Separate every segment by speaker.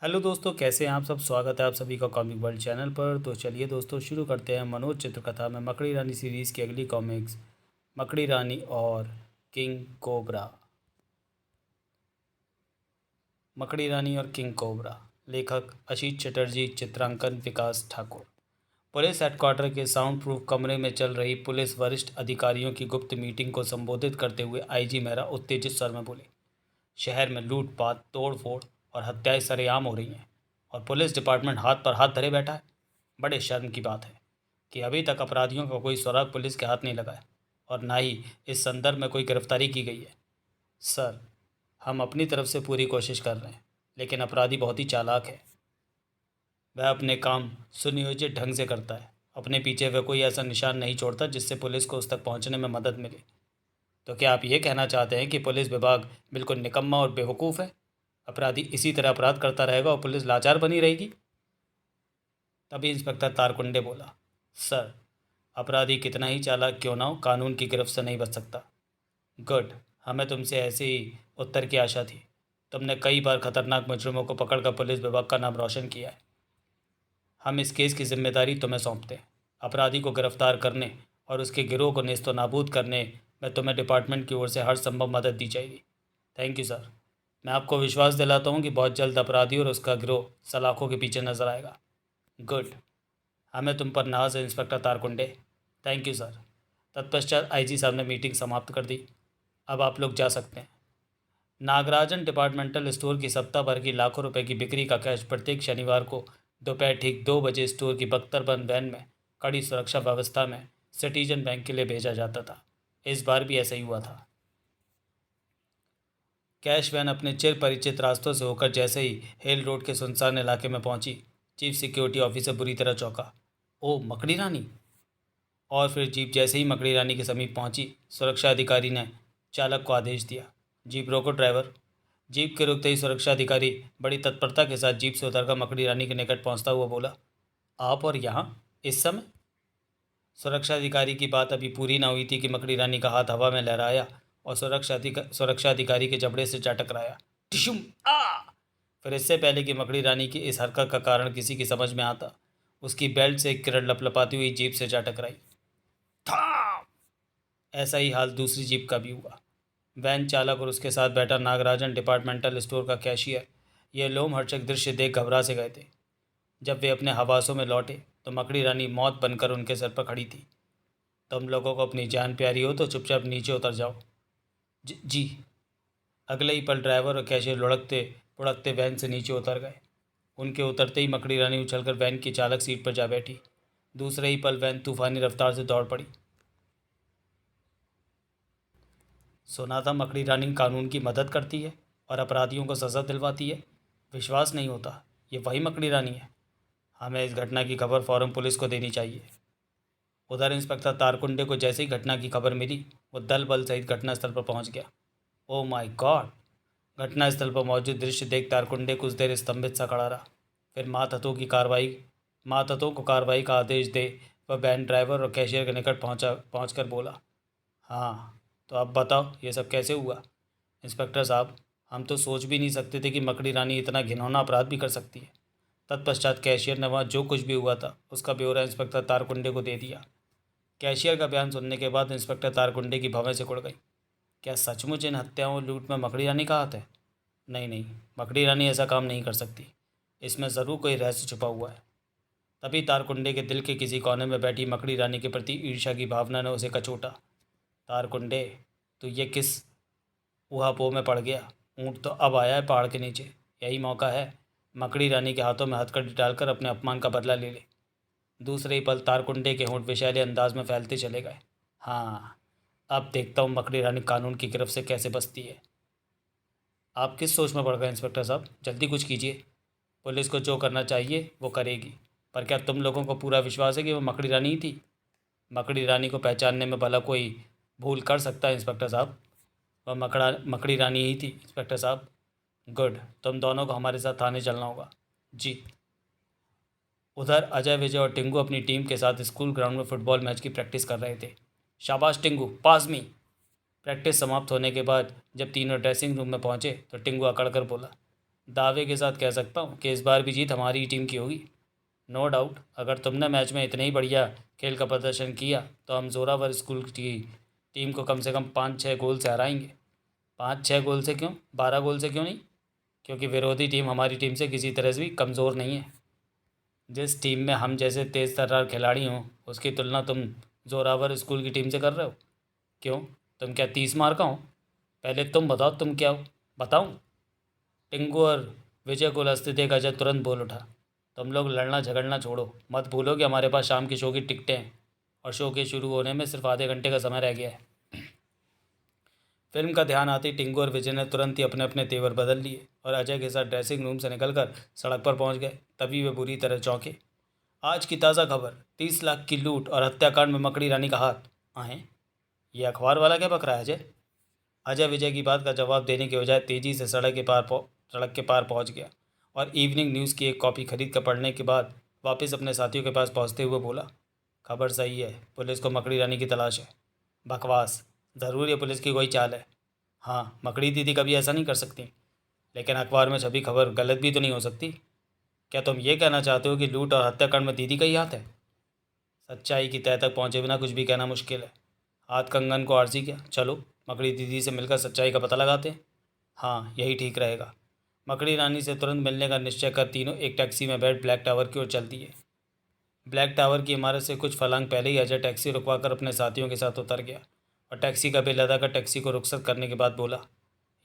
Speaker 1: Hello दोस्तों, कैसे हैं आप सब। स्वागत है आप सभी का कॉमिक वर्ल्ड चैनल पर। तो चलिए दोस्तों, शुरू करते हैं मनोज चित्रकथा में मकड़ी रानी सीरीज़ की अगली कॉमिक्स, मकड़ी रानी और किंग कोबरा। मकड़ी रानी और किंग कोबरा। लेखक अशीत चटर्जी, चित्रांकन विकास ठाकुर। पुलिस हेडक्वार्टर के साउंड प्रूफ कमरे में चल रही पुलिस वरिष्ठ अधिकारियों की गुप्त मीटिंग को संबोधित करते हुए आईजी मेहरा उत्तेजित स्वर में बोले। शहर में लूटपाट, तोड़फोड़ और हत्याएं सरेआम हो रही हैं और पुलिस डिपार्टमेंट हाथ पर हाथ धरे बैठा है। बड़े शर्म की बात है कि अभी तक अपराधियों का कोई सुराग पुलिस के हाथ नहीं लगा है और ना ही इस संदर्भ में कोई गिरफ्तारी की गई है। सर, हम अपनी तरफ से पूरी कोशिश कर रहे हैं, लेकिन अपराधी बहुत ही चालाक है। वह अपने काम सुनियोजित ढंग से करता है। अपने पीछे वह कोई ऐसा निशान नहीं छोड़ता जिससे पुलिस को उस तक पहुंचने में मदद मिले। तो क्या आप ये कहना चाहते हैं कि पुलिस विभाग बिल्कुल निकम्मा और बेवकूफ़ है? अपराधी इसी तरह अपराध करता रहेगा और पुलिस लाचार बनी रहेगी? तभी इंस्पेक्टर तारकुंडे बोला, सर, अपराधी कितना ही चालाक क्यों ना हो, कानून की गिरफ्त से नहीं बच सकता। गुड, हमें तुमसे ऐसे ही उत्तर की आशा थी। तुमने कई बार खतरनाक मुजरिमों को पकड़कर पुलिस विभाग का नाम रोशन किया है। हम इस केस की जिम्मेदारी तुम्हें सौंपते हैं। अपराधी को गिरफ्तार करने और उसके गिरोह को नेस्तो नाबूद करने में तुम्हें डिपार्टमेंट की ओर से हर संभव मदद दी जाएगी। Thank you sir. मैं आपको विश्वास दिलाता हूँ कि बहुत जल्द अपराधी और उसका गिरोह सलाखों के पीछे नजर आएगा। गुड, हमें तुम पर नाज है inspector Tarkunde. Thank you sir. तत्पश्चात आईजी साहब ने मीटिंग समाप्त कर दी। अब आप लोग जा सकते हैं। नागराजन डिपार्टमेंटल स्टोर की सप्ताह भर की लाखों रुपए की बिक्री का कैश प्रत्येक शनिवार को दोपहर ठीक 2 बजे स्टोर की बख्तरबंद वैन में कड़ी सुरक्षा व्यवस्था में सिटीजन बैंक के लिए भेजा जाता था। इस बार भी ऐसा ही हुआ था। कैश वैन अपने चिर परिचित रास्तों से होकर जैसे ही हेल रोड के सुनसान इलाके में पहुंची, चीफ सिक्योरिटी ऑफिसर बुरी तरह चौंका। ओ मकड़ी रानी! और फिर जीप जैसे ही मकड़ी रानी के समीप पहुंची, सुरक्षा अधिकारी ने चालक को आदेश दिया, जीप रोको ड्राइवर। जीप के रुकते ही सुरक्षा अधिकारी बड़ी तत्परता के साथ जीप से उतरकर मकड़ी रानी के निकट पहुंचता हुआ बोला, आप और यहाँ इस समय? सुरक्षा अधिकारी की बात अभी पूरी ना हुई थी कि मकड़ी रानी का हाथ हवा में लहराया और सुरक्षा अधिकारी के जबड़े से जा टकराया। टिशुम! आ! फिर इससे पहले कि मकड़ी रानी की इस हरकत का कारण किसी की समझ में आता, उसकी बेल्ट से एक किरण लपलपाती हुई जीप से जा टकराई। था! ऐसा ही हाल दूसरी जीप का भी हुआ। वैन चालक और उसके साथ बैठा नागराजन डिपार्टमेंटल स्टोर का कैशियर ये लोमहर्षक दृश्य देख घबरा से गए थे। जब वे अपने हवासों में लौटे तो मकड़ी रानी मौत बनकर उनके सर पर खड़ी थी। तुम लोगों को अपनी जान प्यारी हो तो चुपचाप नीचे उतर जाओ। जी। अगले ही पल ड्राइवर और कैशियर लुढ़कते पुढ़कते वैन से नीचे उतर गए। उनके उतरते ही मकड़ी रानी उछलकर वैन की चालक सीट पर जा बैठी। दूसरे ही पल वैन तूफानी रफ्तार से दौड़ पड़ी। सुना था मकड़ी रानी कानून की मदद करती है और अपराधियों को सज़ा दिलवाती है। विश्वास नहीं होता, ये वही मकड़ी रानी है। हमें इस घटना की खबर फ़ौरन पुलिस को देनी चाहिए। उधर इंस्पेक्टर तारकुंडे को जैसे ही घटना की खबर मिली, वो दल बल सहित घटनास्थल पर पहुंच गया। Oh my God! घटनास्थल पर मौजूद दृश्य देख तारकुंडे कुछ देर स्तंभित सा खड़ा रहा। फिर मातहतों को कार्रवाई का आदेश दे वह वैन ड्राइवर और कैशियर के निकट पहुंचकर बोला, हाँ, तो अब बताओ ये सब कैसे हुआ? इंस्पेक्टर साहब, हम तो सोच भी नहीं सकते थे कि मकड़ी रानी इतना घिनौना अपराध भी कर सकती है। तत्पश्चात कैशियर ने वहाँ जो कुछ भी हुआ था उसका ब्यौरा इंस्पेक्टर तारकुंडे को दे दिया। कैशियर का बयान सुनने के बाद इंस्पेक्टर तारकुंडे की भवें सिकुड़ गई। क्या सचमुच इन हत्याओं और लूट में मकड़ी रानी का हाथ है? नहीं नहीं, मकड़ी रानी ऐसा काम नहीं कर सकती। इसमें ज़रूर कोई रहस्य छुपा हुआ है। तभी तारकुंडे के दिल के किसी कोने में बैठी मकड़ी रानी के प्रति ईर्ष्या की भावना ने उसे कचोटा। तारकुंडे, तू ये किस ऊहापोह में पड़ गया? ऊँट तो अब आया है पहाड़ के नीचे। यही मौका है, मकड़ी रानी के हाथों में हथकड़ी डालकर अपने अपमान का बदला ले ले। दूसरे ही पल तारकुंडे के होंठ विषैले अंदाज में फैलते चले गए। हाँ, अब देखता हूँ मकड़ी रानी कानून की गिरफ्त से कैसे बचती है। आप किस सोच में पड़ गए इंस्पेक्टर साहब? जल्दी कुछ कीजिए। पुलिस को जो करना चाहिए वो करेगी, पर क्या तुम लोगों को पूरा विश्वास है कि वो मकड़ी रानी ही थी? मकड़ी रानी को पहचानने में भला कोई भूल कर सकता है इंस्पेक्टर साहब? वह मकड़ी रानी ही थी इंस्पेक्टर साहब। गुड, तुम दोनों को हमारे साथ थाने चलना होगा। जी। उधर अजय, विजय और टिंगू अपनी टीम के साथ स्कूल ग्राउंड में फुटबॉल मैच की प्रैक्टिस कर रहे थे। शाबाश टिंगू, पास मी। प्रैक्टिस समाप्त होने के बाद जब तीनों ड्रेसिंग रूम में पहुंचे तो टिंगू अकड़ कर बोला, दावे के साथ कह सकता हूँ कि इस बार भी जीत हमारी ही टीम की होगी। No doubt. अगर तुमने मैच में इतने ही बढ़िया खेल का प्रदर्शन किया तो हम जोरावर स्कूल की टीम को कम से कम 5-6 गोल से हराएंगे। 5-6 गोल से क्यों, 12 गोल से क्यों नहीं? क्योंकि विरोधी टीम हमारी टीम से किसी तरह से भी कमज़ोर नहीं है। जिस टीम में हम जैसे तेज़ तर्रार खिलाड़ी हों उसकी तुलना तुम जोरावर स्कूल की टीम से कर रहे हो। क्यों, तुम क्या 30 मार का हो? पहले तुम बताओ तुम क्या हो। बताऊं? टिंकू और विजय को लस्ते देख अजय तुरंत बोल उठा। तुम लोग लड़ना झगड़ना छोड़ो, मत भूलो कि हमारे पास शाम के शो की टिकटें हैं और शो के शुरू होने में सिर्फ आधे घंटे का समय रह गया है। फिल्म का ध्यान आते ही टिंकू और विजय ने तुरंत ही अपने अपने तेवर बदल लिए और अजय के साथ ड्रेसिंग रूम से निकलकर सड़क पर पहुंच गए। तभी वे बुरी तरह चौंके। आज की ताज़ा खबर, 30 लाख की लूट और हत्याकांड में मकड़ी रानी का हाथ। आए, ये अखबार वाला क्या बक रहा है अजय? अजय विजय की बात का जवाब देने के बजाय तेजी से सड़क के पार पहुंच गया और इवनिंग न्यूज़ की एक कॉपी खरीद कर पढ़ने के बाद वापस अपने साथियों के पास पहुंचते हुए बोला, खबर सही है, पुलिस को मकड़ी रानी की तलाश है। बकवास। ज़रूर ये पुलिस की कोई चाल है। हाँ, मकड़ी दीदी कभी ऐसा नहीं कर सकती, लेकिन अखबार में छपी खबर गलत भी तो नहीं हो सकती। क्या तुम ये कहना चाहते हो कि लूट और हत्याकांड में दीदी का ही हाथ है? सच्चाई की तह तक पहुंचे बिना कुछ भी कहना मुश्किल है। हाथ कंगन को आरसी क्या, चलो मकड़ी दीदी से मिलकर सच्चाई का पता लगाते हैं। हाँ, यही ठीक रहेगा। मकड़ी रानी से तुरंत मिलने का निश्चय कर तीनों एक टैक्सी में बैठ ब्लैक टावर की ओर चल दिए। ब्लैक टावर की इमारत से कुछ फलांग पहले ही अजय टैक्सी रुकवाकर अपने साथियों के साथ उतर गया और टैक्सी का बिल अदा कर टैक्सी को रुखसत करने के बाद बोला,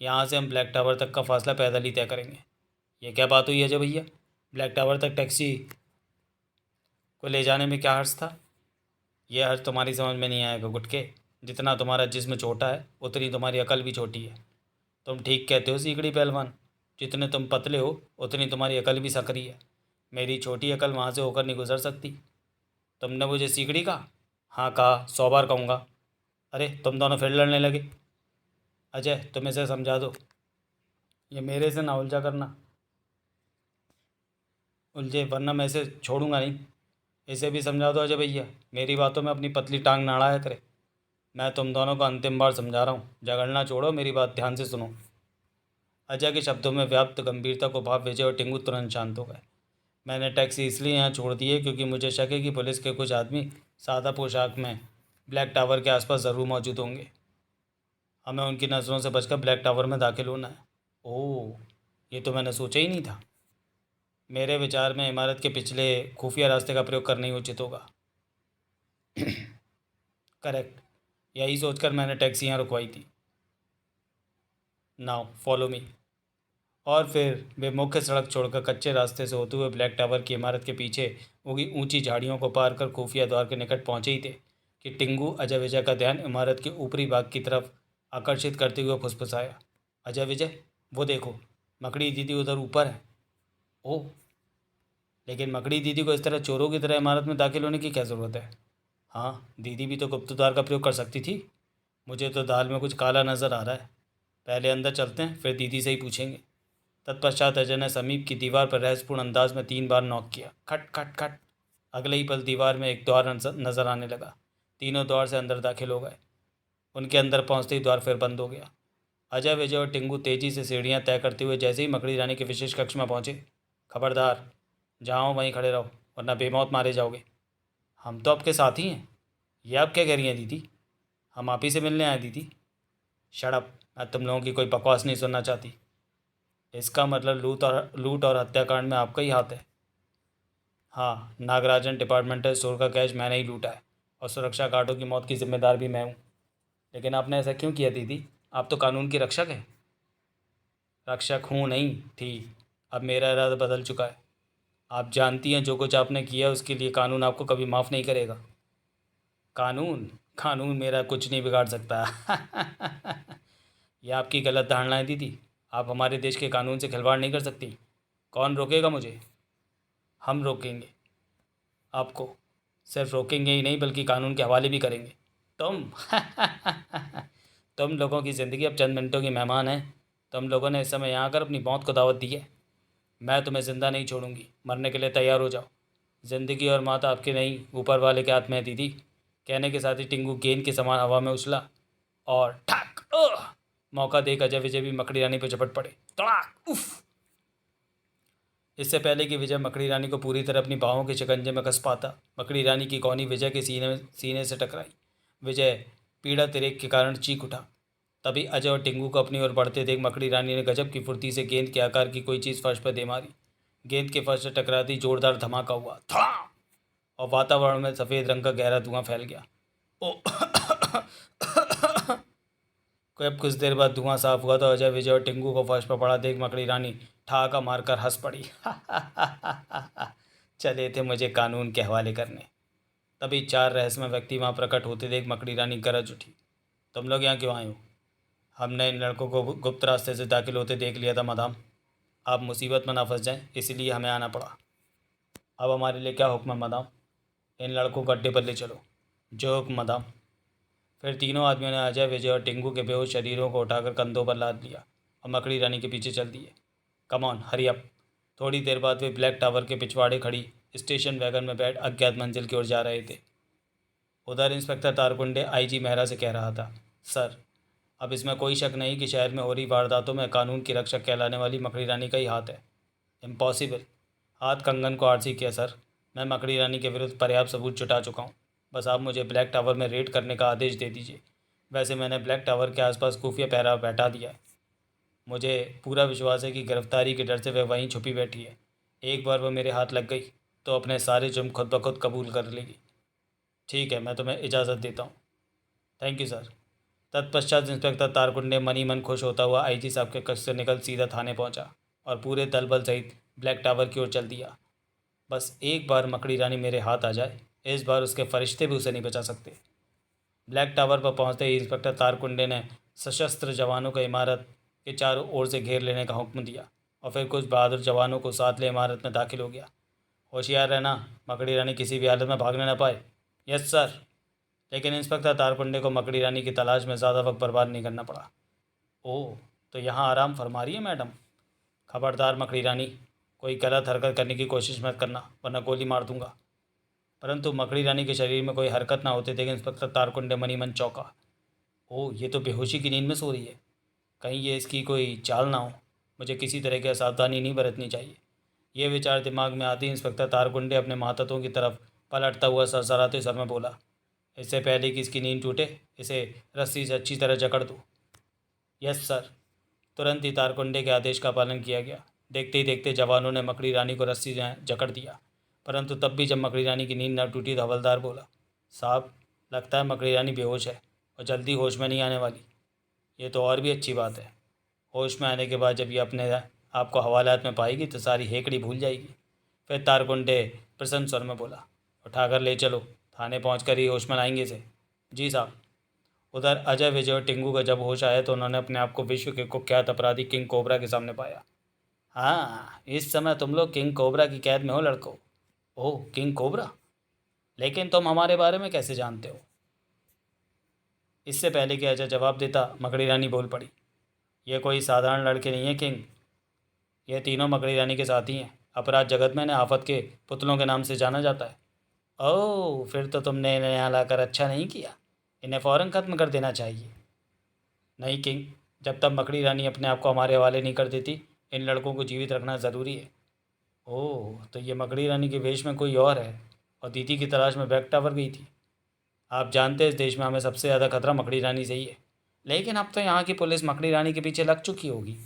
Speaker 1: यहाँ से हम ब्लैक टावर तक का फासला पैदल ही तय करेंगे। ये क्या बात हुई अजय भैया? ब्लैक टावर तक टैक्सी को ले जाने में क्या हर्ज था? यह हर्ज तुम्हारी समझ में नहीं आएगा गुटके। जितना तुम्हारा जिस्म छोटा है उतनी तुम्हारी अकल भी छोटी है। तुम ठीक कहते हो सीकड़ी पहलवान। जितने तुम पतले हो उतनी तुम्हारी अकल भी सकरी है। मेरी छोटी अकल वहाँ से होकर नहीं गुजर सकती। तुमने मुझे सीकड़ी कहा? हाँ कहा, 100 बार कहूँगा। अरे तुम दोनों फिर लड़ने लगे। अजय तुम इसे समझा दो, ये मेरे से ना उलझा करना, उलझे वरना मैं इसे छोड़ूंगा नहीं। इसे भी समझा दो अजय भैया, मेरी बातों में अपनी पतली टांग ना अड़ाया करे। मैं तुम दोनों को अंतिम बार समझा रहा हूँ, झगड़ना छोड़ो, मेरी बात ध्यान से सुनो। अजय के शब्दों में व्याप्त गंभीरता को भाव विजय और टिंगू तुरंत शांत हो गए। मैंने टैक्सी इसलिए यहाँ छोड़ दी है क्योंकि मुझे शक है कि पुलिस के कुछ आदमी सादा पोशाक में ब्लैक टावर के आसपास ज़रूर मौजूद होंगे। हमें उनकी नज़रों से बचकर ब्लैक टावर में दाखिल होना है। ओह, ये तो मैंने सोचा ही नहीं था। मेरे विचार में इमारत के पिछले खुफिया रास्ते का प्रयोग करना ही उचित होगा। करेक्ट, यही सोचकर मैंने टैक्सी यहाँ रुकवाई थी। Now follow me. और फिर वे मुख्य सड़क छोड़कर कच्चे रास्ते से होते हुए ब्लैक टावर की इमारत के पीछे उगी ऊंची झाड़ियों को पार कर खुफिया द्वार के निकट पहुंचे ही थे कि टिंगू अजय विजय का ध्यान इमारत के ऊपरी भाग की तरफ आकर्षित करते हुए फुसफुसाया, अजय विजय, वो देखो, मकड़ी दीदी उधर ऊपर है। ओह, लेकिन मकड़ी दीदी को इस तरह चोरों की तरह इमारत में दाखिल होने की क्या ज़रूरत है? हाँ, दीदी भी तो गुप्त द्वार का प्रयोग कर सकती थी। मुझे तो दाल में कुछ काला नज़र आ रहा है। पहले अंदर चलते हैं, फिर दीदी से ही पूछेंगे। तत्पश्चात अजय ने समीप की दीवार पर रहस्यपूर्ण अंदाज में 3 बार नॉक किया। खट खट खट। अगले ही पल दीवार में एक द्वार नजर आने लगा। तीनों द्वार से अंदर दाखिल हो गए। उनके अंदर पहुंचते ही द्वार फिर बंद हो गया। अजय विजय और टिंगू तेजी से सीढ़ियां तय करते हुए जैसे ही मकड़ी रानी के विशेष कक्ष में पहुंचे, खबरदार, जहाँ हो वहीं खड़े रहो वरना बेमौत मारे जाओगे। हम तो आपके साथ ही हैं। ये आप क्या कह रही हैं दीदी? हम आप ही से मिलने आए दीदी। शड़अप, मैं तुम लोगों की कोई बकवास नहीं सुनना चाहती। इसका मतलब लूट और हत्याकांड में आपका ही हाथ है। हाँ, नागराजन डिपार्टमेंटल स्टोर का कैश मैंने ही लूटा है और सुरक्षा गार्डों की मौत की जिम्मेदार भी मैं हूँ। लेकिन आपने ऐसा क्यों किया दीदी? आप तो कानून की रक्षक हैं। रक्षक हूँ नहीं थी, अब मेरा इरादा बदल चुका है। आप जानती हैं जो कुछ आपने किया उसके लिए कानून आपको कभी माफ़ नहीं करेगा। कानून? कानून मेरा कुछ नहीं बिगाड़ सकता। यह आपकी गलत धारणा है दीदी। आप हमारे देश के कानून से खिलवाड़ नहीं कर सकती। कौन रोकेगा मुझे? हम रोकेंगे आपको। सिर्फ रोकेंगे ही नहीं बल्कि कानून के हवाले भी करेंगे। तुम? तुम लोगों की ज़िंदगी अब चंद मिनटों की मेहमान है। तुम लोगों ने इस समय यहाँ आकर अपनी मौत को दावत दी है। मैं तुम्हें ज़िंदा नहीं छोड़ूंगी। मरने के लिए तैयार हो जाओ। ज़िंदगी और मौत आपके नहीं, ऊपर वाले के हाथ में है दीदी। कहने के साथ ही टिंगू गेंद के समान हवा में उछला और ठक। मौका देख अजय विजय भी मकड़ी रानी पर झपट पड़े। तड़ाक, उफ। इससे पहले कि विजय मकड़ी रानी को पूरी तरह अपनी बाहों के शिकंजे में कस पाता, मकड़ी रानी की कौनी विजय के सीने से टकराई। विजय पीड़ा तिरेक के कारण चीख उठा। तभी अजय और टिंगू को अपनी ओर बढ़ते देख मकड़ी रानी ने गजब की फुर्ती से गेंद के आकार की कोई चीज़ फर्श पर दे मारी। गेंद के फर्श से टकराती जोरदार धमाका हुआ, धड़ाम, और वातावरण में सफ़ेद रंग का गहरा धुआं फैल गया। ओ अब कुछ देर बाद धुआं साफ हुआ तो अजय, विजय और टिंगू को फर्श पर पड़ा देख मकड़ी रानी ठहाका मारकर हंस पड़ी। चले थे मुझे कानून के हवाले करने। तभी 4 रहस्यमय व्यक्ति वहाँ प्रकट होते देख मकड़ी रानी गरज उठी। तुम लोग यहाँ क्यों आए हो? हमने इन लड़कों को गुप्त रास्ते से दाखिल होते देख लिया था मदाम। आप मुसीबत में ना फंस जाएं, इसीलिए हमें आना पड़ा। अब हमारे लिए क्या हुक्म है मदाम? इन लड़कों को अड्डे पर ले चलो। जो हुक्म मदाम। फिर तीनों आदमियों ने अजय, विजय और टिंगू के बेहोश शरीरों को उठाकर कंधों पर लाद लिया और मकड़ी रानी के पीछे चल दिए। Come on, hurry up. थोड़ी देर बाद वे ब्लैक टावर के पिछवाड़े खड़ी स्टेशन वैगन में बैठ अज्ञात मंजिल की ओर जा रहे थे। उधर इंस्पेक्टर तारकुंडे आईजी मेहरा से कह रहा था, सर, अब इसमें कोई शक नहीं कि शहर में हो रही वारदातों में कानून की रक्षक कहलाने वाली मकड़ी रानी का ही हाथ है। इम्पॉसिबल। हाथ कंगन को आरसी किया सर। मैं मकड़ी रानी के विरुद्ध पर्याप्त सबूत जुटा चुका हूँ। बस आप मुझे ब्लैक टावर में रेड करने का आदेश दे दीजिए। वैसे मैंने ब्लैक टावर के आसपास खुफिया पहरा बैठा दिया है। मुझे पूरा विश्वास है कि गिरफ्तारी के डर से वह वहीं छुपी बैठी है। एक बार वह मेरे हाथ लग गई तो अपने सारे जुर्म खुद ब खुद कबूल कर लेगी। ठीक है, मैं तुम्हें इजाज़त देता हूँ। Thank you sir. तत्पश्चात इंस्पेक्टर तारकुंडे मनी मन खुश होता हुआ आईजी साहब के कक्ष से निकल सीधा थाने पहुंचा और पूरे दल बल सहित ब्लैक टावर की ओर चल दिया। बस एक बार मकड़ी रानी मेरे हाथ आ जाए, इस बार उसके फरिश्ते भी उसे नहीं बचा सकते। ब्लैक टावर पर पहुंचते ही इंस्पेक्टर तारकुंडे ने सशस्त्र जवानों को इमारत के चारों ओर से घेर लेने का हुक्म दिया और फिर कुछ बहादुर जवानों को साथ ले इमारत में दाखिल हो गया। होशियार रहना, मकड़ी रानी किसी भी हालत में भागने न पाए। Yes sir. लेकिन इंस्पेक्टर तारकुंडे को मकड़ी रानी की तलाश में ज़्यादा वक्त बर्बाद नहीं करना पड़ा। ओह, तो यहाँ आराम फरमा रही है मैडम? खबरदार मकड़ी रानी, कोई गलत हरकत करने की कोशिश मत करना वरना गोली मार दूंगा। परंतु मकड़ी रानी के शरीर में कोई हरकत ना होते देख इंस्पेक्टर तारकुंडे मनी मन चौंका। ओह, ये तो बेहोशी की नींद में सो रही है। कहीं ये इसकी कोई चाल ना हो। मुझे किसी तरह की असावधानी नहीं बरतनी चाहिए। ये विचार दिमाग में आते ही इंस्पेक्टर तारकुंडे अपने महाततों की तरफ पलटता हुआ सरसराते सर में बोला, इससे पहले कि इसकी नींद टूटे, इसे रस्सी से अच्छी तरह जकड़ दो। Yes sir. तुरंत ही तारकुंडे के आदेश का पालन किया गया। देखते ही देखते जवानों ने मकड़ी रानी को रस्सी से जकड़ दिया। परंतु तब भी जब मकड़ी रानी की नींद न टूटी तो हवलदार बोला, साहब, लगता है मकड़ी रानी बेहोश है और जल्दी होश में नहीं आने वाली। ये तो और भी अच्छी बात है। होश में आने के बाद जब ये अपने आपको हवालात में पाएगी तो सारी हेकड़ी भूल जाएगी। फिर तारकुंडे प्रसन्न स्वर में बोला, उठाकर ले चलो, थाने पहुँच कर ही होश में लाएंगे इसे। जी साहब। उधर अजय, विजय और टिंगू का जब होश आया तो उन्होंने अपने आप को विश्व के कुख्यात अपराधी किंग कोबरा के सामने पाया। हाँ, इस समय तुम लोग किंग कोबरा की कैद में हो लड़को। ओह, किंग कोबरा? लेकिन तुम हमारे बारे में कैसे जानते हो? इससे पहले कि अजय जवाब देता, मकड़ी रानी बोल पड़ी, यह कोई साधारण लड़के नहीं है किंग। ये तीनों मकड़ी रानी के साथी हैं। अपराध जगत में इन्हें आफत के पुतलों के नाम से जाना जाता है। ओह, फिर तो तुमने इन्हें यहाँ लाकर अच्छा नहीं किया। इन्हें फ़ौरन ख़त्म कर देना चाहिए। नहीं किंग, जब तक मकड़ी रानी अपने आप को हमारे हवाले नहीं कर देती, इन लड़कों को जीवित रखना ज़रूरी है। ओह, तो ये मकड़ी रानी के वेश में कोई और है और दीदी की तलाश में बैक टावर गई थी। आप जानते हैं इस देश में हमें सबसे ज़्यादा खतरा मकड़ी रानी से ही है। लेकिन अब तो यहाँ की पुलिस मकड़ी रानी के पीछे लग चुकी होगी।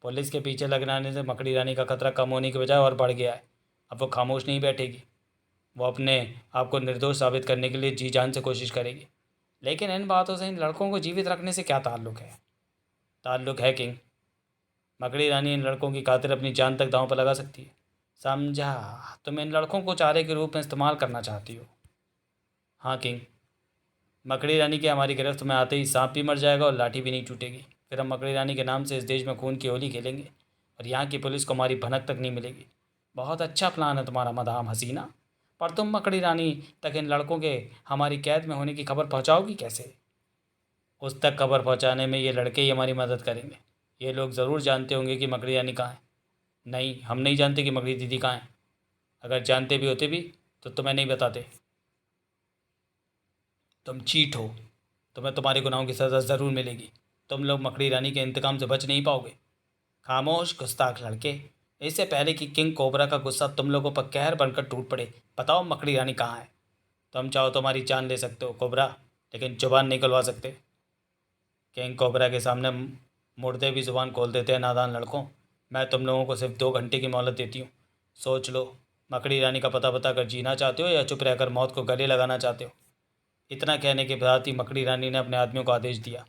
Speaker 1: पुलिस के पीछे लगने से मकड़ी रानी का खतरा कम होने की बजाय और बढ़ गया है। अब वो खामोश नहीं बैठेगी। वो अपने आप को निर्दोष साबित करने के लिए जी जान से कोशिश करेगी। लेकिन इन बातों से इन लड़कों को जीवित रखने से क्या ताल्लुक़ है? ताल्लुक़ है किंग। मकड़ी रानी इन लड़कों की खातिर अपनी जान तक दांव पर लगा सकती है। समझा, तुम इन लड़कों को चारे के रूप में इस्तेमाल करना चाहती हो। हाँ किंग। मकड़ी रानी के हमारी गिरफ्त में आते ही सांप भी मर जाएगा और लाठी भी नहीं टूटेगी। फिर हम मकड़ी रानी के नाम से इस देश में खून की होली खेलेंगे और यहाँ की पुलिस को हमारी भनक तक नहीं मिलेगी। बहुत अच्छा प्लान है तुम्हारा मदाम हसीना। पर तुम मकड़ी रानी तक इन लड़कों के हमारी कैद में होने की खबर पहुँचाओगी कैसे? उस तक खबर पहुँचाने में ये लड़के ही हमारी मदद करेंगे। ये लोग ज़रूर जानते होंगे कि मकड़ी रानी कहाँ है। नहीं, हम नहीं जानते कि मकड़ी दीदी कहाँ है। अगर जानते भी होते भी तो तुम्हें नहीं बताते। तुम चीट हो। तुम्हें तुम्हारे गुनाहों की सज़ा ज़रूर मिलेगी। तुम लोग मकड़ी रानी के इंतकाम से बच नहीं पाओगे। खामोश गुस्ताख लड़के, इससे पहले कि किंग कोबरा का गुस्सा तुम लोगों पर कहर बनकर टूट पड़े, बताओ मकड़ी रानी कहाँ है? तुम चाहो तो हमारी जान ले सकते हो कोबरा, लेकिन जुबान नहीं खुलवा सकते। किंग कोबरा के सामने मुर्दे भी जुबान खोल देते हैं नादान लड़कों। मैं तुम लोगों को सिर्फ 2 घंटे की मोहलत देती हूँ। सोच लो, मकड़ी रानी का पता बताकर जीना चाहते हो या चुप रहकर मौत को गले लगाना चाहते हो? इतना कहने के बाद ही मकड़ी रानी ने अपने आदमियों को आदेश दिया,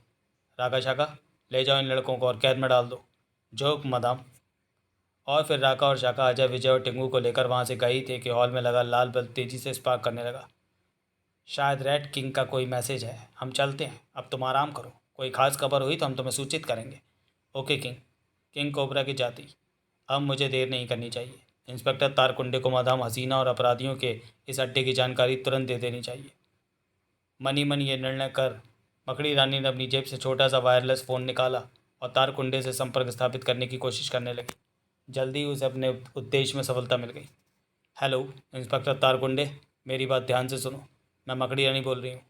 Speaker 1: राका शाका, ले जाओ इन लड़कों को और कैद में डाल दो। जो मदाम। और फिर राका और शाका अजय, विजय और टिंगू को लेकर वहाँ से गई थे कि हॉल में लगा लाल बल्ब तेजी से स्पार्क करने लगा। शायद रेड किंग का कोई मैसेज है, हम चलते हैं, अब तुम आराम करो, कोई खास खबर हुई तो हम तुम्हें सूचित करेंगे। Okay king. किंग कोबरा की जाति। अब मुझे देर नहीं करनी चाहिए। इंस्पेक्टर तारकुंडे को मादाम हसीना और अपराधियों के इस अड्डे की जानकारी तुरंत दे देनी चाहिए। मनी मन ये निर्णय कर मकड़ी रानी ने अपनी जेब से छोटा सा वायरलेस फ़ोन निकाला और तारकुंडे से संपर्क स्थापित करने की कोशिश करने लगी। जल्दी ही उसे अपने उद्देश्य में सफलता मिल गई। हेलो इंस्पेक्टर तारकुंडे, मेरी बात ध्यान से सुनो। मैं मकड़ी रानी बोल रही हूँ।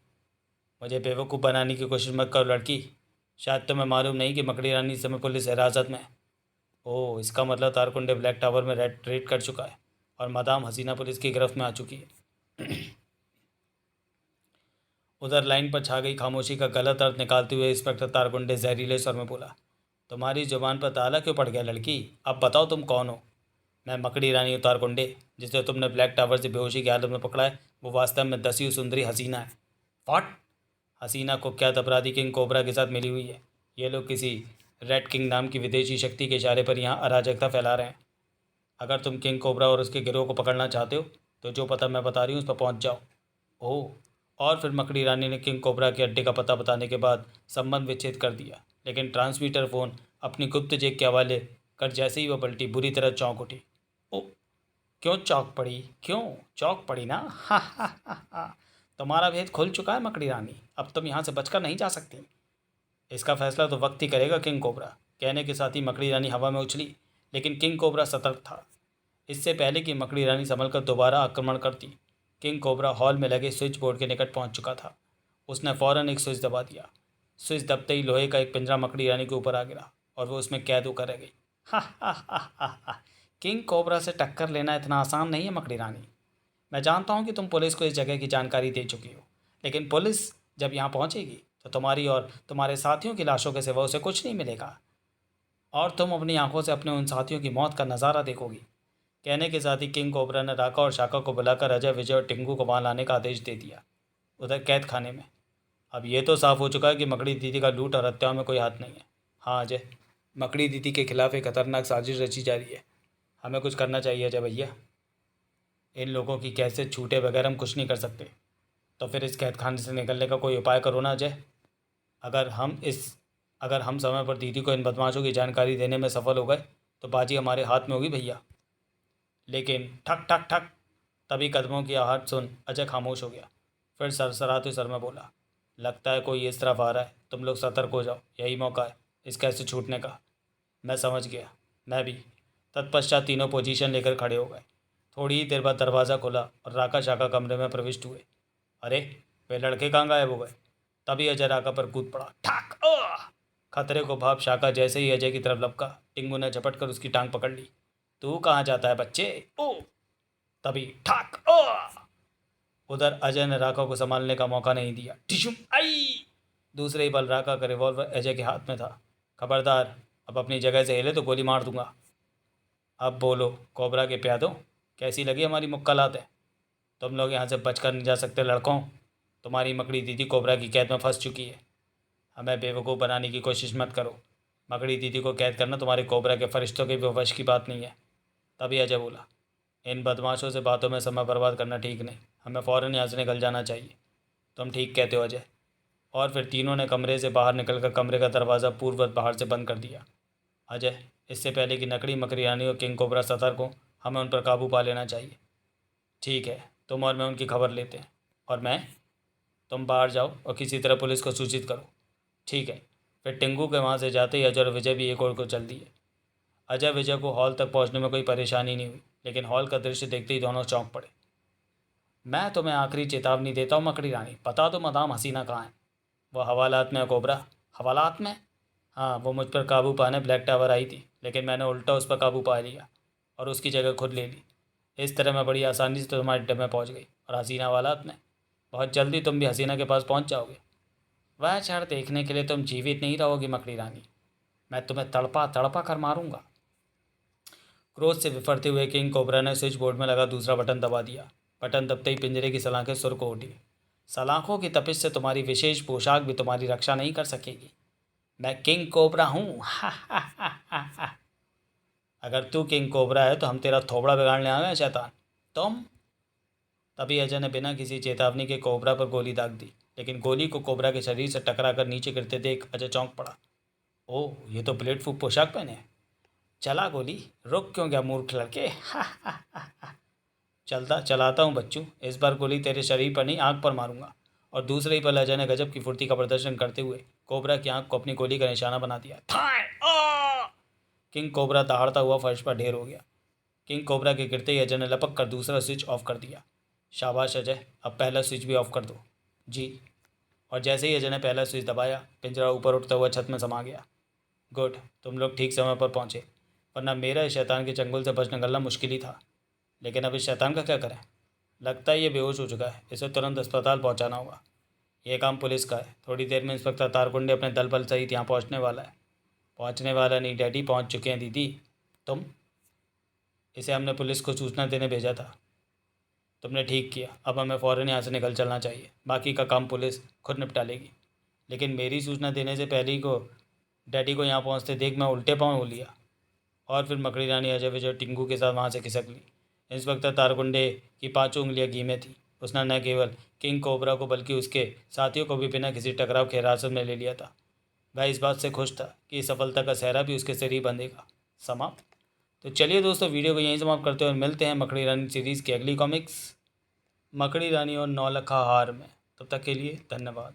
Speaker 1: मुझे बेवकूफ़ बनाने की कोशिश मत करो लड़की। शायद तुम्हें मालूम नहीं कि मकड़ी रानी इस समय पुलिस हिरासत में है। ओह, इसका मतलब तारकुंडे ब्लैक टावर में रेड कर चुका है और मादाम हसीना पुलिस की गिरफ्त में आ चुकी है। उधर लाइन पर छा गई खामोशी का गलत अर्थ निकालते हुए इंस्पेक्टर तारकुंडे जहरीले स्वर में बोला, तुम्हारी जुबान पर ताला क्यों पड़ गया लड़की? अब बताओ तुम कौन हो? मैं मकड़ी रानी हूँ तारकुंडे। जिसे तुमने ब्लैक टावर से बेहोशी की हालत में पकड़ा है वो वास्तव में दसी सुंदरी हसीना है। व्हाट? हसीना कुख्यात अपराधी किंग कोबरा के साथ मिली हुई है। ये लोग किसी रेड किंग नाम की विदेशी शक्ति के इशारे पर यहाँ अराजकता फैला रहे हैं। अगर तुम किंग कोबरा और उसके गिरोह को पकड़ना चाहते हो तो जो पता मैं बता रही हूँ उस पर पहुँच जाओ। ओह। और फिर मकड़ी रानी ने किंग कोबरा के अड्डे का पता बताने के बाद संबंध विच्छेद कर दिया, लेकिन ट्रांसमीटर फ़ोन अपनी गुप्त जेब के हवाले कर जैसे ही वह पलटी बुरी तरह चौंक उठी। ओ, क्यों चौंक पड़ी? क्यों चौंक पड़ी ना? हा हा हा हा। तुम्हारा भेद खुल चुका है मकड़ी रानी, अब तुम यहाँ से बचकर नहीं जा सकती। इसका फैसला तो वक्त ही करेगा किंग कोबरा। कहने के साथ ही मकड़ी रानी हवा में उछली, लेकिन किंग कोबरा सतर्क था। इससे पहले कि मकड़ी रानी संभल कर दोबारा आक्रमण करती, किंग कोबरा हॉल में लगे स्विच बोर्ड के निकट पहुंच चुका था। उसने फौरन एक स्विच दबा दिया। स्विच दबते ही लोहे का एक पिंजरा मकड़ी रानी के ऊपर आ गिरा और वो उसमें कैद होकर रह गई। हा हा हा हा हा। किंग कोबरा से टक्कर लेना इतना आसान नहीं है मकड़ी रानी। मैं जानता हूँ कि तुम पुलिस को इस जगह की जानकारी दे चुकी हो, लेकिन पुलिस जब यहाँ पहुँचेगी तो तुम्हारी और तुम्हारे साथियों की लाशों के सिवा उसे कुछ नहीं मिलेगा और तुम अपनी आंखों से अपने उन साथियों की मौत का नज़ारा देखोगी। कहने के साथ ही किंग कोबरा ने राका और शाका को बुलाकर अजय, विजय और टिंगू को वहाँ लाने का आदेश दे दिया। उधर कैद खाने में अब ये तो साफ हो चुका है कि मकड़ी दीदी का लूट और हत्याओं में कोई हाथ नहीं है। हाँ अजय, मकड़ी दीदी के खिलाफ एक खतरनाक साजिश रची जा रही है। हमें कुछ करना चाहिए अजय भैया। इन लोगों की कैसे छूटे बगैर हम कुछ नहीं कर सकते। तो फिर इस कैद खाने से निकलने का कोई उपाय करो ना अजय। अगर हम इस अगर हम समय पर दीदी को इन बदमाशों की जानकारी देने में सफल हो गए तो बाजी हमारे हाथ में होगी भैया। लेकिन ठक ठक ठक, तभी कदमों की आहट सुन अजय खामोश हो गया। फिर सरसराते सर में बोला, लगता है कोई इस तरफ आ रहा है, तुम लोग सतर्क हो जाओ, यही मौका है इस कैसे छूटने का। मैं समझ गया। मैं भी। तत्पश्चात तीनों पोजीशन लेकर खड़े हो गए। थोड़ी ही देर बाद दरवाज़ा खुला और राका शाका कमरे में प्रविष्ट हुए। अरे, वे लड़के कहाँ गायब हो गए? तभी अजय राका पर कूद पड़ा। ठाक! खतरे को भाप शाका जैसे ही अजय की तरफ लपका, टिंगू ने झपट कर उसकी टांग पकड़ ली। तू कहाँ जाता है बच्चे? ओ! तभी ठाक! उधर अजय ने राका को संभालने का मौका नहीं दिया। टिशुम आई! दूसरे ही पल राका का रिवॉल्वर अजय के हाथ में था। खबरदार, अब अपनी जगह से हिले तो गोली मार दूंगा। अब बोलो कोबरा के प्यादों, कैसी लगी हमारी मुक्कालात है? तुम लोग यहाँ से बचकर नहीं जा सकते लड़कों। तुम्हारी मकड़ी दीदी कोबरा की कैद में फंस चुकी है। हमें बेवकूफ़ बनाने की कोशिश मत करो। मकड़ी दीदी को कैद करना तुम्हारे कोबरा के फरिश्तों के भी वश की बात नहीं है। तभी अजय बोला, इन बदमाशों से बातों में समय बर्बाद करना ठीक नहीं, हमें फ़ौरन यहाँ से निकल जाना चाहिए। तुम ठीक कहते हो अजय। और फिर तीनों ने कमरे से बाहर निकलकर कमरे का दरवाज़ा पूर्ववत बाहर से बंद कर दिया। अजय, इससे पहले कि नकली मकड़ी रानी और किंग कोबरा सतर्क हो, हमें उन पर काबू पा लेना चाहिए। ठीक है, तुम और मैं उनकी खबर लेते हैं। और मैं? तुम बाहर जाओ और किसी तरह पुलिस को सूचित करो। ठीक है। फिर टिंगू के वहाँ से जाते ही अजय और विजय भी एक और को चल दिए। अजय विजय को हॉल तक पहुँचने में कोई परेशानी नहीं हुई, लेकिन हॉल का दृश्य देखते ही दोनों चौंक पड़े। मैं तुम्हें आखिरी चेतावनी देता हूँ मकड़ी रानी, बता दो मदाम हसीना कहाँ है? वो हवालात में है कोबरा। हवालात में? हाँ, वो मुझ पर काबू पाने ब्लैक टावर आई थी, लेकिन मैंने उल्टा उस पर काबू पा लिया। और उसकी जगह खुद ले ली। इस तरह मैं बड़ी आसानी से तुम्हारे अड्डे में पहुंच गई और हसीना वाला में बहुत जल्दी तुम भी हसीना के पास पहुंच जाओगे। वह क्षण देखने के लिए तुम जीवित नहीं रहोगी मकड़ी रानी। मैं तुम्हें तड़पा तड़पा कर मारूंगा। क्रोध से विफरते हुए किंग कोबरा ने स्विच बोर्ड में लगा दूसरा बटन दबा दिया। बटन दबते ही पिंजरे की सलाखें सुर्ख हो उठी। सलाखों की तपिश से तुम्हारी विशेष पोशाक भी तुम्हारी रक्षा नहीं कर सकेगी। मैं किंग कोबरा हूँ। अगर तू किंग कोबरा है तो हम तेरा थोबड़ा बिगाड़ने आ गए शैतान। तुम। तभी अजय ने बिना किसी चेतावनी के कोबरा पर गोली दाग दी, लेकिन गोली को कोबरा के शरीर से टकराकर नीचे गिरते देख अजय चौंक पड़ा। ओह, ये तो ब्लेड प्रूफ पोशाक पहने है। चला गोली, रुक क्यों गया मूर्ख लड़के। चलाता हूँ बच्चू। इस बार गोली तेरे शरीर पर नहीं, आँख पर मारूंगा। और दूसरे ही पल अजय ने गजब की फुर्ती का प्रदर्शन करते हुए कोबरा की आँख को अपनी गोली का निशाना बना दिया। किंग कोबरा दहाड़ता हुआ फर्श पर ढेर हो गया। किंग कोबरा के गिरते ही अजय ने लपक कर दूसरा स्विच ऑफ कर दिया। शाबाश अजय, अब पहला स्विच भी ऑफ कर दो। जी। और जैसे ही अजय ने पहला स्विच दबाया, पिंजरा ऊपर उठता हुआ छत में समा गया। गुड, तुम लोग ठीक समय पर पहुँचे, वरना मेरा इस शैतान के चंगुल से बच निकलना मुश्किल ही था। लेकिन अब इस शैतान का क्या करें? लगता है ये बेहोश हो चुका है, इसे तुरंत अस्पताल पहुंचाना होगा। यह काम पुलिस का है। थोड़ी देर में इंस्पेक्टर तारकुंडे अपने दल बल सहित यहाँ पहुँचने वाला है। पहुँचने वाला नहीं डैडी, पहुँच चुके हैं दीदी। तुम? इसे हमने पुलिस को सूचना देने भेजा था। तुमने ठीक किया। अब हमें फ़ौरन यहाँ से निकल चलना चाहिए। बाकी का काम पुलिस खुद निपटा लेगी। लेकिन मेरी सूचना देने से पहले ही को डैडी को यहाँ पहुँचते देख मैं उल्टे पाँव हो लिया। और फिर मकड़ी रानी अजय विजय टिंकू के साथ वहाँ से खिसक ली। इंस्पेक्टर तारकुंडे की 5 उंगलियाँ घी में थी। उसने न केवल किंग कोबरा को बल्कि उसके साथियों को भी बिना किसी टकराव के हिरासत में ले लिया था। वह इस बात से खुश था कि सफलता का सेहरा भी उसके सिर ही बंधेगा। समाप्त। तो चलिए दोस्तों, वीडियो को यहीं समाप्त करते हैं और मिलते हैं मकड़ी रानी सीरीज़ की अगली कॉमिक्स मकड़ी रानी और नौलखा हार में। तब तक के लिए धन्यवाद।